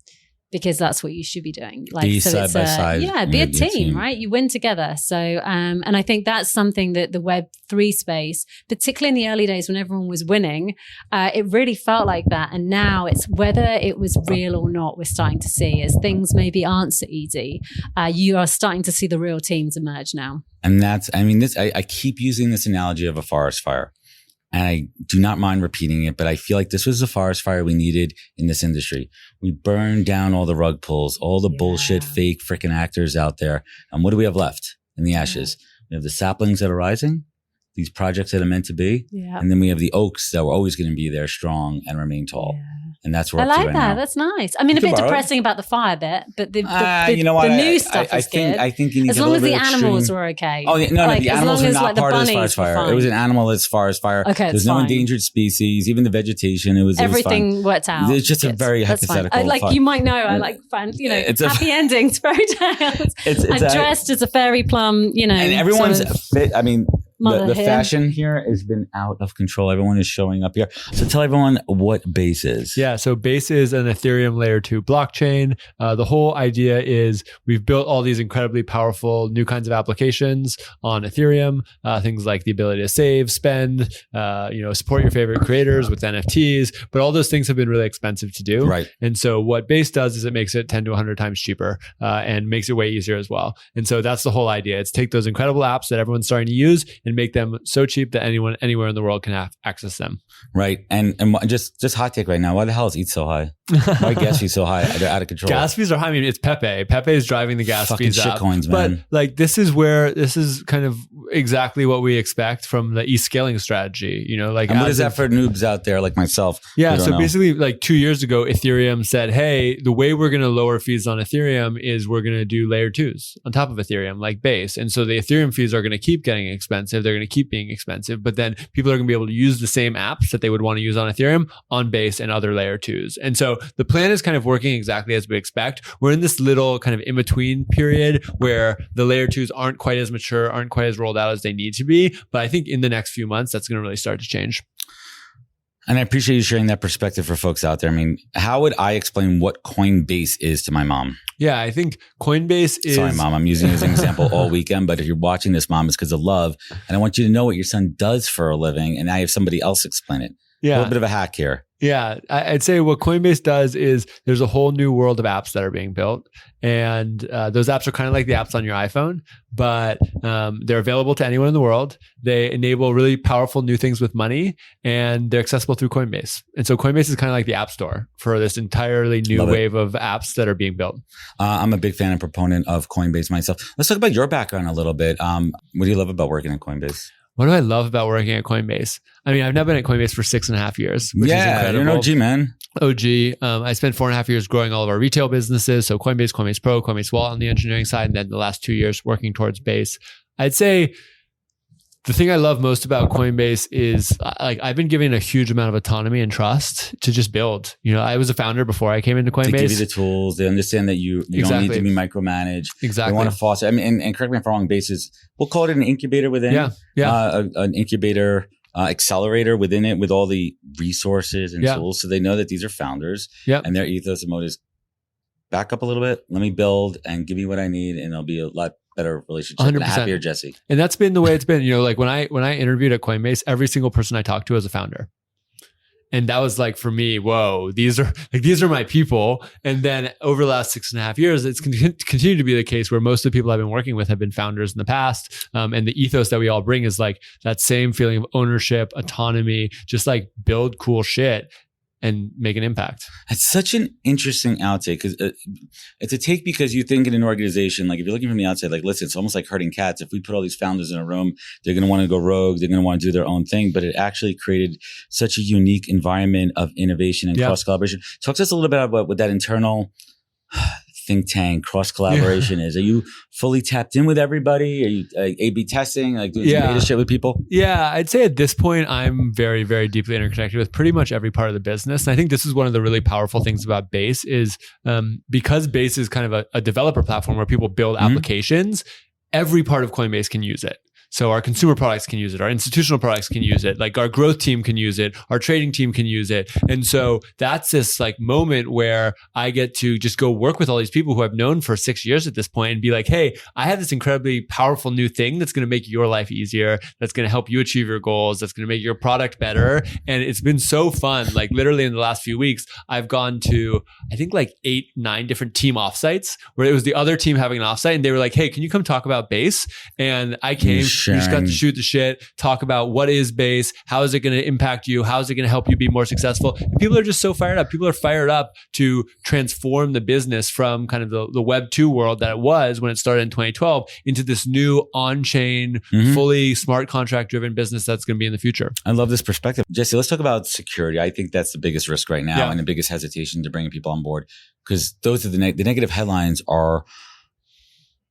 because that's what you should be doing. Like, be side by side. Yeah, be a team, right? You win together. So, and I think that's something that the Web3 space, particularly in the early days when everyone was winning, it really felt like that. And now it's whether it was real or not, we're starting to see as things maybe aren't so easy. You are starting to see the real teams emerge now. And I keep using this analogy of a forest fire. And I do not mind repeating it, but I feel like this was the forest fire we needed in this industry. We burned down all the rug pulls, all the bullshit, fake freaking actors out there. And what do we have left in the ashes? We have the saplings that are rising, these projects that are meant to be. Yeah. And then we have the oaks that were always going to be there strong and remain tall. Yeah. And that's where I like that. Now. That's nice. I mean, a bit depressing about the fire bit, but the new stuff is good. I think you need as long as the animals were okay. Oh, yeah, no, the animals are not part of this forest fire. It was an animal that's forest fire. Okay, there's no endangered species, even the vegetation. Everything worked out. It's just a very hypothetical. You might know, I like happy endings, fairy tales. I'm dressed as a fairy plum, And everyone's fit. I mean, the fashion here has been out of control. Everyone is showing up here. So tell everyone what Base is. Yeah, so Base is an Ethereum layer 2 blockchain. The whole idea is we've built all these incredibly powerful new kinds of applications on Ethereum, things like the ability to save, spend, support your favorite creators with NFTs, but all those things have been really expensive to do. Right. And so what Base does is it makes it 10 to 100 times cheaper and makes it way easier as well. And so that's the whole idea. It's take those incredible apps that everyone's starting to use and make them so cheap that anyone anywhere in the world can access them. Right. And just hot take right now. Why the hell is ETH so high? Why gas fees so high? They're out of control. Gas fees are high. I mean, it's Pepe. Pepe is driving the gas fees up. Fucking shitcoins, man. But this is kind of exactly what we expect from the scaling strategy. And what is that for noobs out there like myself? Yeah. So basically, 2 years ago, Ethereum said, hey, the way we're going to lower fees on Ethereum is we're going to do layer 2s on top of Ethereum, like Base. And so the Ethereum fees are going to keep getting expensive. They're going to keep being expensive, but then people are going to be able to use the same apps that they would want to use on Ethereum on Base and other layer 2s. And so the plan is kind of working exactly as we expect. We're in this little kind of in-between period where the layer 2s aren't quite as mature, aren't quite as rolled out as they need to be. But I think in the next few months, that's going to really start to change. And I appreciate you sharing that perspective for folks out there. I mean, how would I explain what Coinbase is to my mom? Yeah, I think Coinbase is... Sorry, Mom, I'm using it as an example all weekend, but if you're watching this, Mom, it's because of love. And I want you to know what your son does for a living, and I have somebody else explain it. A little bit of a hack here. Yeah, I'd say what Coinbase does is there's a whole new world of apps that are being built. And those apps are kind of like the apps on your iPhone, but they're available to anyone in the world. They enable really powerful new things with money, and they're accessible through Coinbase. And so Coinbase is kind of like the app store for this entirely new wave of apps that are being built. I'm a big fan and proponent of Coinbase myself. Let's talk about your background a little bit. What do you love about working at Coinbase? What do I love about working at Coinbase? I mean, I've now been at Coinbase for 6.5 years, which is incredible. You're an OG, man. OG. I spent 4.5 years growing all of our retail businesses. So Coinbase, Coinbase Pro, Coinbase Wallet on the engineering side, and then the last 2 years working towards Base. I'd say the thing I love most about Coinbase is like I've been given a huge amount of autonomy and trust to just build. You know, I was a founder before I came into Coinbase. They give you the tools. They understand that you don't need to be micromanaged. Exactly. They want to foster. I mean, and correct me if I'm wrong, Bases, we'll call it an incubator within. An incubator accelerator within it with all the resources and tools. So they know that these are founders and their ethos and mode is back up a little bit. Let me build and give me what I need, and it'll be a lot better relationship 100%. and a happier Jesse. And that's been the way it's been. You know, like when I interviewed at Coinbase, every single person I talked to was a founder. And that was like, for me, whoa, these are my people. And then over the last 6.5 years, it's continued to be the case where most of the people I've been working with have been founders in the past. And the ethos that we all bring is like that same feeling of ownership, autonomy, just like build cool shit and make an impact. It's such an interesting outtake because it's a take because you think in an organization, like if you're looking from the outside, like, listen, it's almost like herding cats. If we put all these founders in a room, they're going to want to go rogue. They're going to want to do their own thing. But it actually created such a unique environment of innovation and cross collaboration. Talk to us a little bit about what that internal think tank cross collaboration is. Are you fully tapped in with everybody? Are you A/B testing, like doing some beta shit with people? Yeah, I'd say at this point I'm very, very deeply interconnected with pretty much every part of the business. And I think this is one of the really powerful things about Base is because Base is kind of a developer platform where people build applications. Every part of Coinbase can use it. So our consumer products can use it. Our institutional products can use it. Like our growth team can use it. Our trading team can use it. And so that's this like moment where I get to just go work with all these people who I've known for 6 years at this point and be like, hey, I have this incredibly powerful new thing that's going to make your life easier. That's going to help you achieve your goals. That's going to make your product better. And it's been so fun. Like literally in the last few weeks, I've gone to, I think like 8-9 different team offsites where it was the other team having an offsite and they were like, hey, can you come talk about Base? And I came. We just got to shoot the shit, talk about what is Base, how is it going to impact you, how is it going to help you be more successful. And people are just so fired up. People are fired up to transform the business from kind of the Web 2 world that it was when it started in 2012 into this new on-chain, fully smart contract-driven business that's going to be in the future. I love this perspective. Jesse, let's talk about security. I think that's the biggest risk right now and the biggest hesitation to bringing people on board because those are the negative headlines are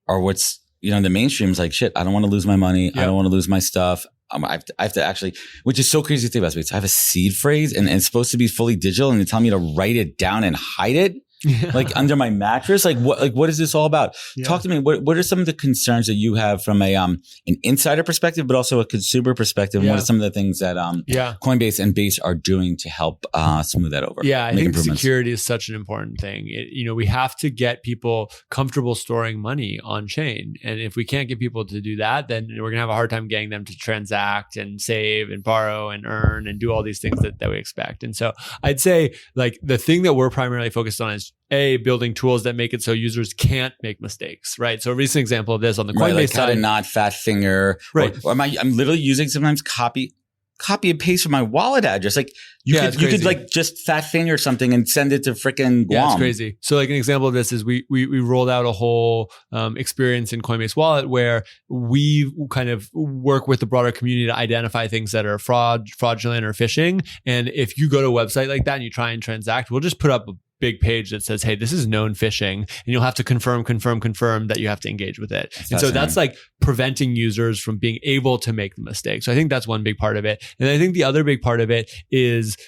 what's, you know, the mainstream's like, shit, I don't want to lose my money. I don't want to lose my stuff. I have to actually, which is so crazy to think about. So I have a seed phrase and it's supposed to be fully digital and you're telling me to write it down and hide it like under my mattress. Like what is this all about? Talk to me. What are some of the concerns that you have from an insider perspective, but also a consumer perspective? And what are some of the things that Coinbase and Base are doing to help smooth that over? Yeah, I think security is such an important thing. We have to get people comfortable storing money on chain. And if we can't get people to do that, then we're going to have a hard time getting them to transact and save and borrow and earn and do all these things that we expect. And so I'd say like the thing that we're primarily focused on is building tools that make it so users can't make mistakes, right? So a recent example of this on the Coinbase side. How to not fat finger. Right. Or I'm literally using sometimes copy and paste from my wallet address. Like you could like just fat finger something and send it to frickin' Guam. Yeah, it's crazy. So like an example of this is we rolled out a whole experience in Coinbase Wallet where we kind of work with the broader community to identify things that are fraudulent or phishing. And if you go to a website like that and you try and transact, we'll just put up a big page that says, hey, this is known phishing, and you'll have to confirm that you have to engage with it. And so that's like preventing users from being able to make the mistake. So I think that's one big part of it. And I think the other big part of it is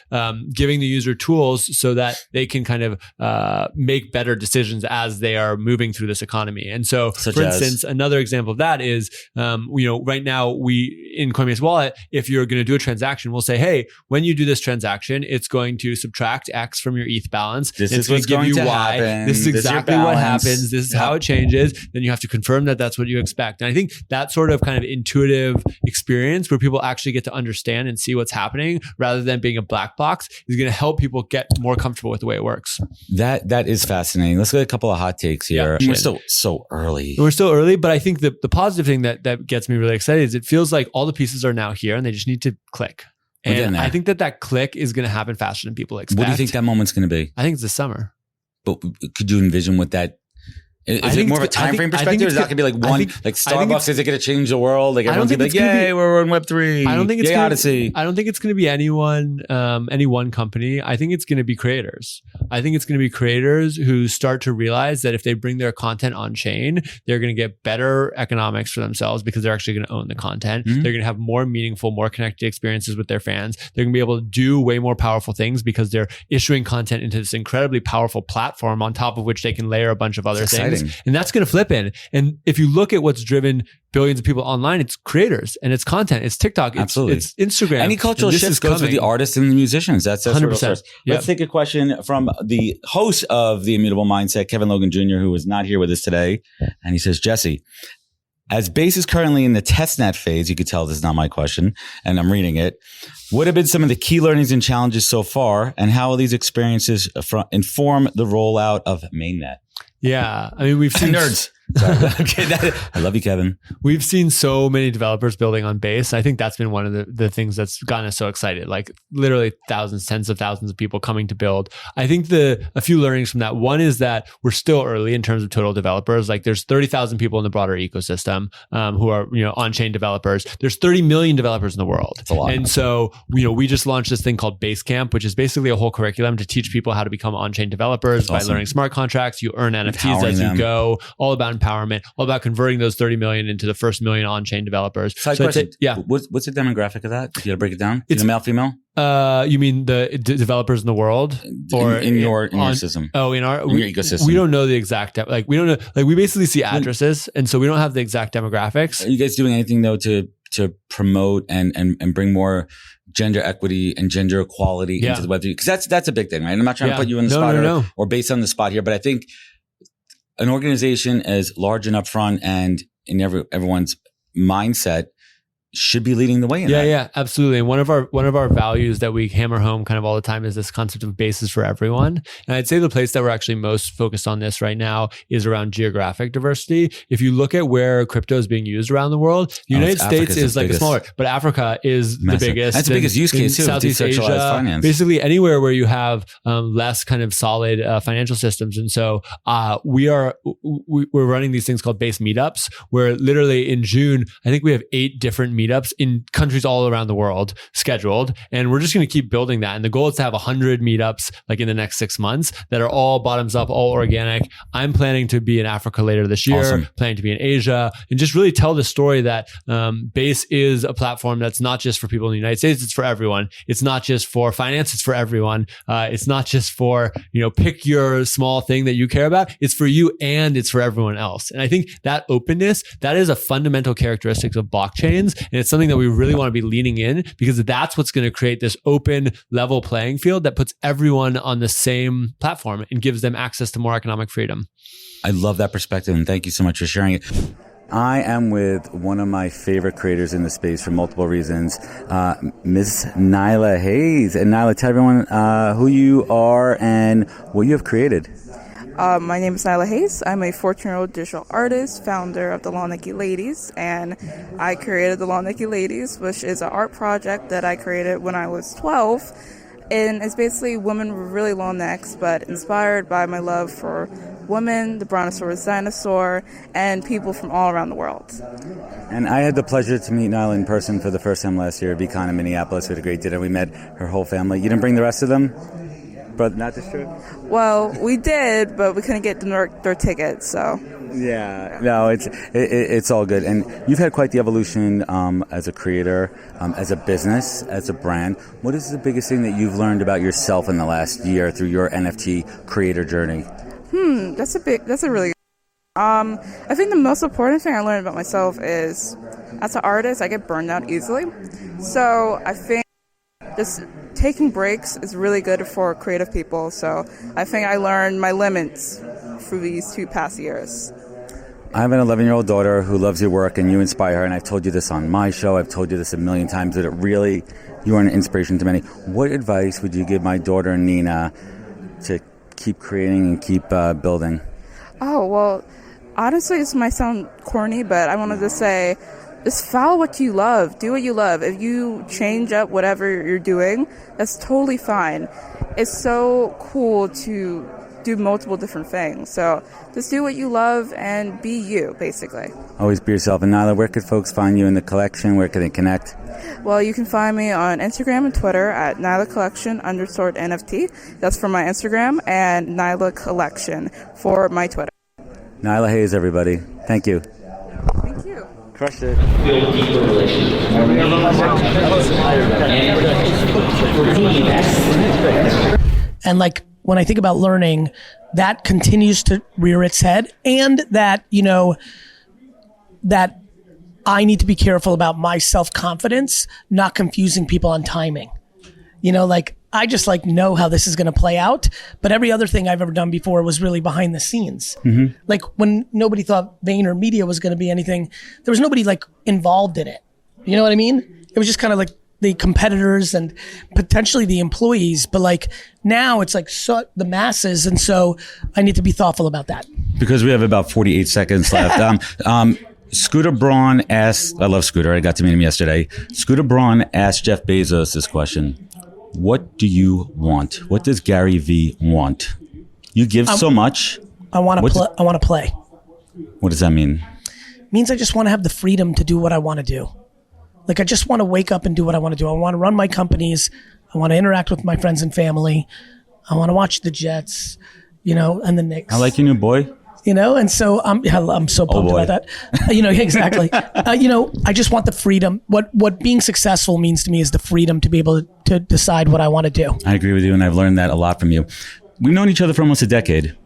giving the user tools so that they can kind of make better decisions as they are moving through this economy. And so, for instance, another example of that is, right now we in Coinbase Wallet, if you're going to do a transaction, we'll say, hey, when you do this transaction, it's going to subtract X from your ETH balance. This It's is gonna what's give going you to why. happen. This is This is your exactly what balance. happens. This is how it changes. Then you have to confirm that that's what you expect. And I think that sort of kind of intuitive experience where people actually get to understand and see what's happening rather than being a black box is going to help people get more comfortable with the way it works. That is fascinating. Let's get a couple of hot takes here. Yeah. We're still so early. We're still early, but I think the positive thing that gets me really excited is it feels like all the pieces are now here and they just need to click. We're getting And there. I think that click is going to happen faster than people expect. What do you think that moment's going to be? I think it's this summer. But could you envision what that? Is I it think more of a it's- I time frame think- I think perspective? Is it's that going to be like I one, think- like I think Starbucks? Is it going to change the world? Like I don't everyone's going think to be like, it's gonna yay, be- we're in Web3. I don't think it's Yay, gonna, Odyssey. I don't think it's going to be any one company. I think it's going to be creators. I think it's going to be creators who start to realize that if they bring their content on chain, they're going to get better economics for themselves because they're actually going to own the content. Mm-hmm. They're going to have more meaningful, more connected experiences with their fans. They're going to be able to do way more powerful things because they're issuing content into this incredibly powerful platform on top of which they can layer a bunch of other It's things. exciting. And that's going to flip in. And if you look at what's driven billions of people online, it's creators and it's content, it's TikTok, Absolutely. it's Instagram. Any cultural And this shift is goes with the coming. artists and the musicians. That's 100%. 100%. Yep. Let's take a question from the host of the Immutable Mindset, Kevin Logan Jr., who is not here with us today. And he says, Jesse, as Base is currently in the testnet phase, you could tell this is not my question, and I'm reading it. What have been some of the key learnings and challenges so far, and how will these experiences inform the rollout of mainnet? Yeah. I mean, we've seen Nerds. Sorry. Okay, I love you, Kevin. We've seen so many developers building on Base. I think that's been one of the things that's gotten us so excited. Like literally thousands, tens of thousands of people coming to build. I think a few learnings from that. One is that we're still early in terms of total developers. Like there's 30,000 people in the broader ecosystem who are on-chain developers. There's 30 million developers in the world. That's a lot. And so we just launched this thing called Basecamp, which is basically a whole curriculum to teach people how to become on-chain developers by learning smart contracts. You earn NFTs Empowering as you them. go. All about empowerment. All about converting those 30 million into the first million on-chain developers. Side So I'd question. say- yeah. What's the demographic of that? You got to break it down. It's It's male, female? You mean the developers in the world, or in your system? Oh, in your ecosystem. We don't know the exact. We don't know. Like we basically see addresses, and so we don't have the exact demographics. Are you guys doing anything though to promote and bring more gender equity and gender equality Yeah. into the Web3? Because that's a big thing, right? I'm not trying Yeah. to put you in the No, spot no. or based on the spot here, but I think an organization as large and upfront and in everyone's mindset should be leading the way in that. Yeah, absolutely. And one of our values that we hammer home kind of all the time is this concept of bases for everyone. And I'd say the place that we're actually most focused on this right now is around geographic diversity. If you look at where crypto is being used around the world, the United States Africa's is the like a biggest. smaller, but Africa is Massive. the biggest. That's the biggest use case too, with Southeast decentralized Asia, finance. basically anywhere where you have less kind of solid financial systems. And so we're running these things called base meetups, where literally in June, I think we have 8 different meetups in countries all around the world scheduled. And we're just going to keep building that. And the goal is to have 100 meetups like in the next 6 months that are all bottoms up, all organic. I'm planning to be in Africa later this year, Awesome. planning to be in Asia, and just really tell the story that Base is a platform that's not just for people in the United States, it's for everyone. It's not just for finance, it's for everyone. It's not just for, pick your small thing that you care about. It's for you and it's for everyone else. And I think that openness, that is a fundamental characteristic of blockchains. And it's something that we really want to be leaning in because that's what's going to create this open level playing field that puts everyone on the same platform and gives them access to more economic freedom. I love that perspective, and thank you so much for sharing it. I am with one of my favorite creators in the space for multiple reasons, Miss Nyla Hayes. And Nyla, tell everyone who you are and what you have created. My name is Nyla Hayes. I'm a 14-year-old digital artist, founder of the Long Necky Ladies, and I created the Long Necky Ladies, which is an art project that I created when I was 12. And it's basically women with really long necks, but inspired by my love for women, the Brontosaurus dinosaur, and people from all around the world. And I had the pleasure to meet Nyla in person for the first time last year at Veecon in Minneapolis. We had a great dinner. We met her whole family. You didn't bring the rest of them? But not this trip? Well, we did, but we couldn't get their tickets, so... Yeah, no, it's all good. And you've had quite the evolution as a creator, as a business, as a brand. What is the biggest thing that you've learned about yourself in the last year through your NFT creator journey? That's a really I think the most important thing I learned about myself is, as an artist, I get burned out easily. So I think just taking breaks is really good for creative people. So I think I learned my limits through these 2 past years. I have an 11-year-old daughter who loves your work, and you inspire her. And I've told you this on my show. I've told you this a million times, that you are an inspiration to many. What advice would you give my daughter, Nina, to keep creating and keep building? Oh, well, honestly, this might sound corny, but I wanted to say, just follow what you love. Do what you love. If you change up whatever you're doing, that's totally fine. It's so cool to do multiple different things. So just do what you love and be you, basically. Always be yourself. And Nyla, where could folks find you in the collection? Where can they connect? Well, you can find me on Instagram and Twitter at Nyla Collection _NFT. That's for my Instagram, and Nyla Collection for my Twitter. Nyla Hayes, everybody. Thank you. Thank you. Crushed it. Build deeper relationships. And like, when I think about learning, that continues to rear its head, and that, that I need to be careful about my self-confidence, not confusing people on timing. I just know how this is going to play out, but every other thing I've ever done before was really behind the scenes. Mm-hmm. Like when nobody thought VaynerMedia was going to be anything, there was nobody involved in it. You know what I mean? It was just kind of like the competitors and potentially the employees, but now it's the masses, and so I need to be thoughtful about that. Because we have about 48 seconds left. Scooter Braun asked, I love Scooter, I got to meet him yesterday. Scooter Braun asked Jeff Bezos this question: what do you want? What does Gary Vee want? You give so much. I want to play. What does that mean? It means I just want to have the freedom to do what I want to do. I just want to wake up and do what I want to do. I want to run my companies. I want to interact with my friends and family. I want to watch the Jets, and the Knicks. I like your new boy. And so I'm so pumped about that. Exactly. I just want the freedom. What being successful means to me is the freedom to be able to decide what I want to do. I agree with you, and I've learned that a lot from you. We've known each other for almost a decade.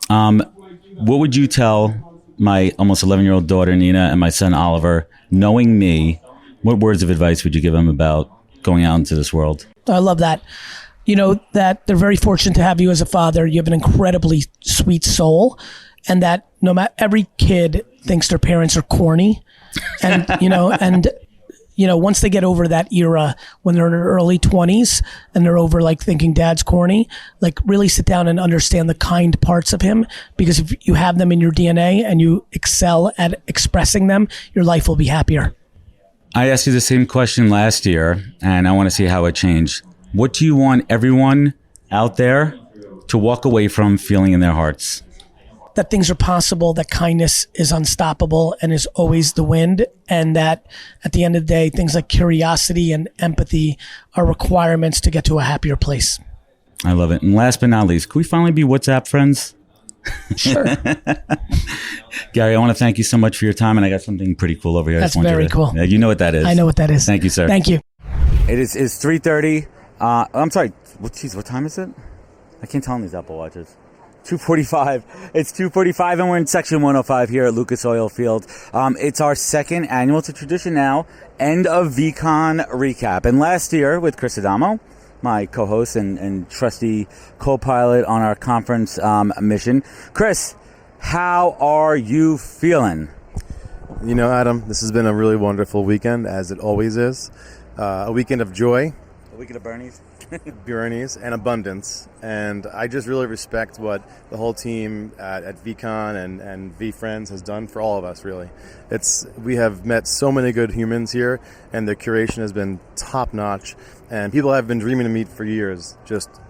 What would you tell my almost 11-year-old daughter, Nina, and my son, Oliver, knowing me? What words of advice would you give them about going out into this world? I love that. That they're very fortunate to have you as a father. You have an incredibly sweet soul, and that every kid thinks their parents are corny. And, once they get over that era when they're in their early 20s and they're over thinking dad's corny, really sit down and understand the kind parts of him, because if you have them in your DNA and you excel at expressing them, your life will be happier. I asked you the same question last year, and I want to see how it changed. What do you want everyone out there to walk away from feeling in their hearts? That things are possible, that kindness is unstoppable and is always the wind, and that at the end of the day, things like curiosity and empathy are requirements to get to a happier place. I love it. And last but not least, can we finally be WhatsApp friends? Sure. Gary, I want to thank you so much for your time, and I got something pretty cool over here. That's very cool. Yeah, you know what that is. I know what that is. Thank you, sir. Thank you. It's 3:30. I'm sorry. What time is it? I can't tell on these Apple Watches. 2:45. It's 2:45, and we're in section 105 here at Lucas Oil Field. It's our second annual, it's a tradition now, end of Veecon recap. And last year with Chris Adamo, my co-host and trusty co-pilot on our conference mission. Chris, how are you feeling? Adam, this has been a really wonderful weekend, as it always is. A weekend of joy. A weekend of Bernie's. Bernie's and abundance. And I just really respect what the whole team at Veecon and V Friends has done for all of us, really. We have met so many good humans here, and the curation has been top notch. And people I've been dreaming to meet for years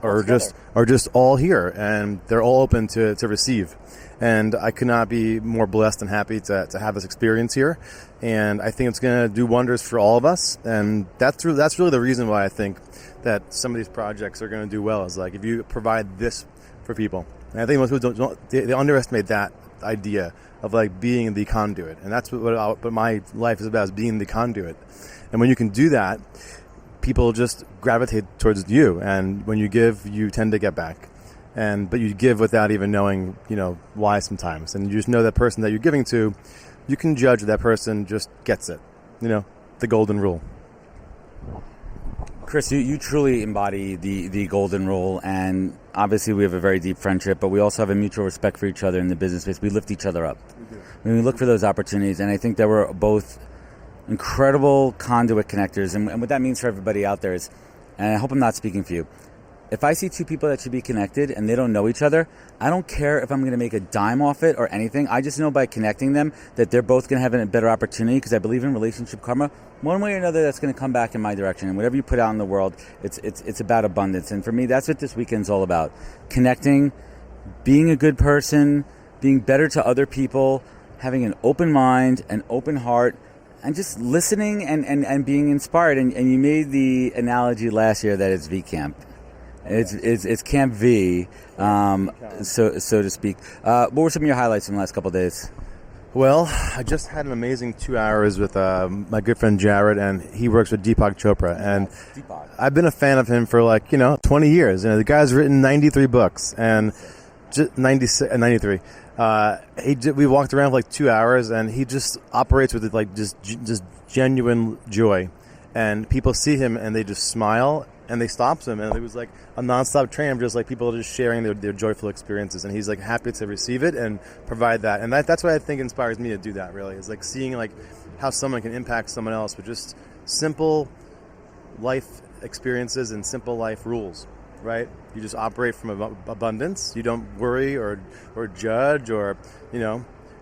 are just all here, and they're all open to receive. And I could not be more blessed and happy to have this experience here. And I think it's going to do wonders for all of us. And that's really the reason why I think that some of these projects are going to do well, is if you provide this for people. And I think most people they underestimate that idea of being the conduit. And that's what my life is about, is being the conduit. And when you can do that, people just gravitate towards you. And when you give, you tend to get back. But you give without even knowing, why sometimes. And you just know that person that you're giving to, you can judge that person just gets it. The golden rule. Chris, you truly embody the golden rule, and obviously we have a very deep friendship, but we also have a mutual respect for each other in the business space. We lift each other up. We look for those opportunities, and I think that we're both incredible conduit connectors. And what that means for everybody out there is, and I hope I'm not speaking for you, if I see two people that should be connected and they don't know each other, I don't care if I'm going to make a dime off it or anything. I just know by connecting them that they're both going to have a better opportunity, because I believe in relationship karma. One way or another, that's going to come back in my direction. And whatever you put out in the world, it's about abundance. And for me, that's what this weekend's all about. Connecting, being a good person, being better to other people, having an open mind, an open heart, and just listening and being inspired. And you made the analogy last year that it's V Camp. It's Camp V, so to speak. What were some of your highlights in the last couple of days? Well, I just had an amazing 2 hours with my good friend Jared, and he works with Deepak Chopra. And I've been a fan of him for 20 years. The guy's written 93 books, and 93. We walked around for 2 hours, and he just operates with just genuine joy. And people see him, and they just smile. And they stopped him, and it was like a nonstop train of just people just sharing their joyful experiences, and he's happy to receive it and provide that, and that's what I think inspires me to do that. Really, is seeing how someone can impact someone else with just simple life experiences and simple life rules. Right? You just operate from abundance. You don't worry or judge or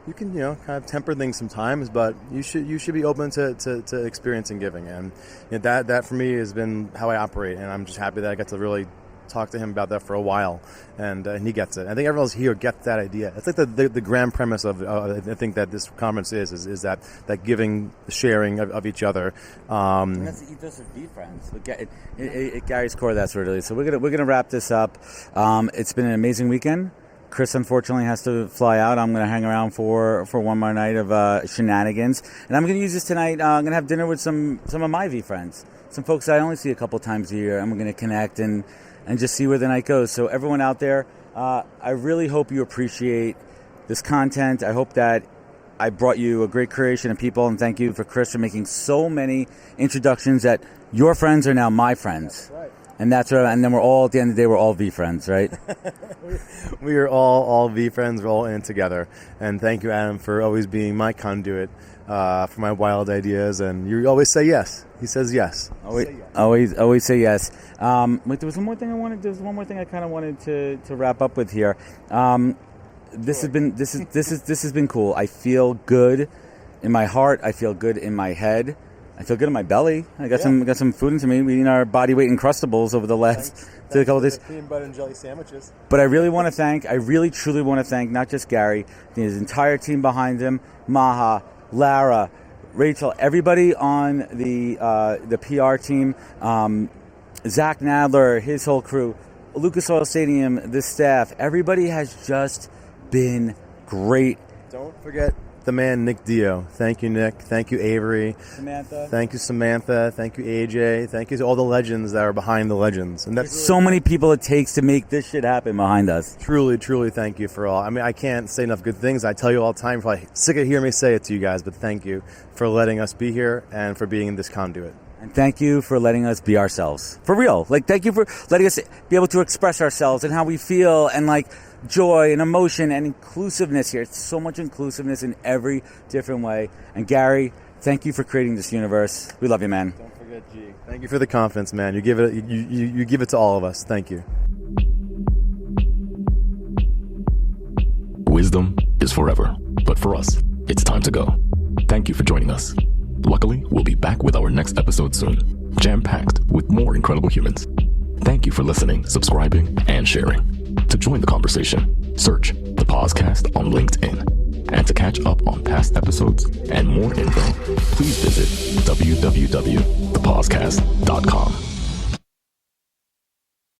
You can, kind of temper things sometimes, but you should be open to experiencing giving, and that for me has been how I operate, and I'm just happy that I got to really talk to him about that for a while, and he gets it. I think everyone else here gets that idea. It's the grand premise of I think that this conference is that giving, the sharing of each other. And that's the ethos of V Friends. It Gary's core. That's what it is. So we're gonna wrap this up. It's been an amazing weekend. Chris unfortunately has to fly out. I'm going to hang around for one more night of shenanigans. And I'm going to use this tonight. I'm going to have dinner with some of my V friends. Some folks I only see a couple times a year. And we're going to connect and just see where the night goes. So everyone out there, I really hope you appreciate this content. I hope that I brought you a great creation of people. And thank you for Chris for making so many introductions that your friends are now my friends. That's right. And that's right. And then we're all, at the end of the day, we're all V friends, right? We are all V friends. We're all in it together. And thank you, Adam, for always being my conduit for my wild ideas. And you always say yes. He says yes. Always say yes. Wait, there was one more thing I kind of wanted to wrap up with here. This has been cool. I feel good in my heart. I feel good in my head. I feel good in my belly. I got some food into me. We eating our body weight Uncrustables over the last couple of days. Peanut butter and jelly sandwiches. But I really truly want to thank not just Gary, his entire team behind him, Maha, Lara, Rachel, everybody on the PR team, Zach Nadler, his whole crew, Lucas Oil Stadium, the staff. Everybody has just been great. Don't forget the man Nick Dio. Thank you, Nick. Thank you, Avery. Samantha. Thank you, Samantha. Thank you, AJ. Thank you to all the legends that are behind the legends. And that's so many people it takes to make this shit happen behind us. Truly, truly thank you for all. I mean, I can't say enough good things. I tell you all the time. You're probably sick of hearing me say it to you guys, but thank you for letting us be here and for being in this conduit. And thank you for letting us be ourselves. For real. Thank you for letting us be able to express ourselves and how we feel and joy and emotion and inclusiveness here. It's so much inclusiveness in every different way. And Gary, thank you for creating this universe. We love you, man. Don't forget G. Thank you for the confidence, man. You give it to all of us. Thank you. Wisdom is forever, but for us, it's time to go. Thank you for joining us. Luckily, we'll be back with our next episode soon, jam-packed with more incredible humans. Thank you for listening, subscribing, and sharing. To join the conversation, search the Poscast on LinkedIn. And to catch up on past episodes and more info, please visit www.thepodcast.com.